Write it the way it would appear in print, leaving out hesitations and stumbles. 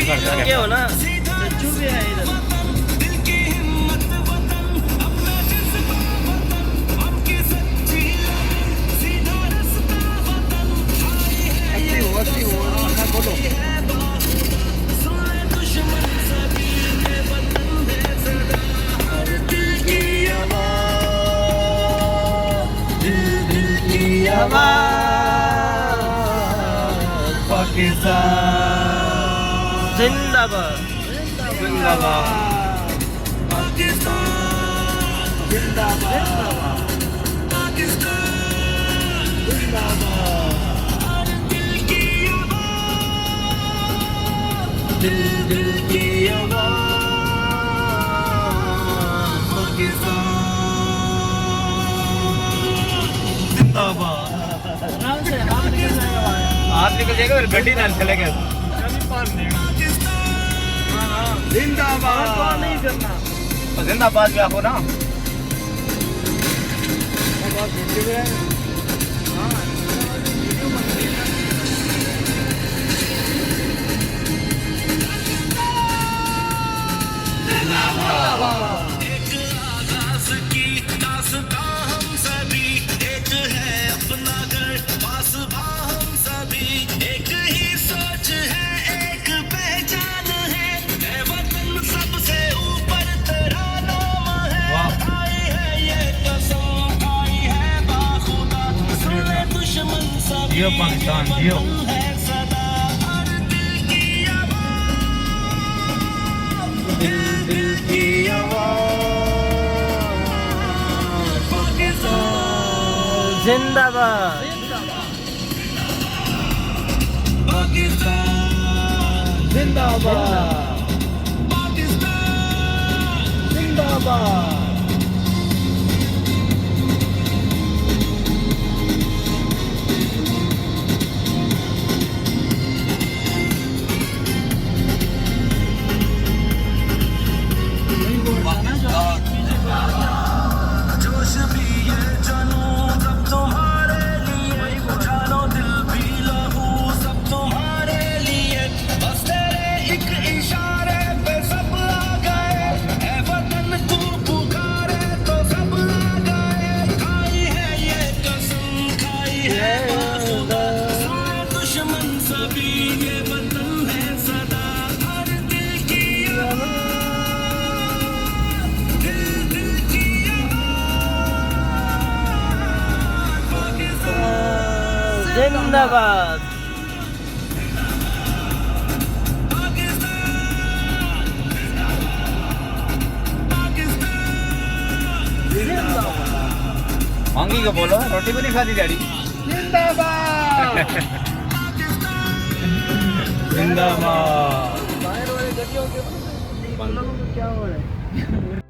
करता क्या हो ना सच्चू भी है इधर। पाकिस्तान जिंदाबाद जिंदाबाद पाकिस्तान जिंदाबाद दिल दिल की आवाज़ पाकिस्तान जिंदाबाद। हाथ निकल जाएगा फिर गड्डी नाल चलेगा जिंदाबाद नहीं करना। तो जिंदाबाद भी आपको ना जियो पाकिस्तान जियो। दिल दिल की आवाज़ पाकिस्तान जिंदाबाद पाकिस्तान जिंदाबाद जिंदाबाद। जोश भी ये जानू सब तुम्हारे लिए, जानो दिल भी लहू सब तुम्हारे लिए, बस तेरे एक इशारे पे सब आ गए, है वतन तू पुकारे तो सब आ गए, खाई है ये कसम खाई है खुदा, सारे दुश्मन सभी ये वतन है सदा, हर दिल की जिंदाबाद मांगी को बोलो रोटी भी नहीं खाती डैडी। जिंदाबाद जिंदाबाद बाहर वाले गड्डियों के क्या हो रहा है।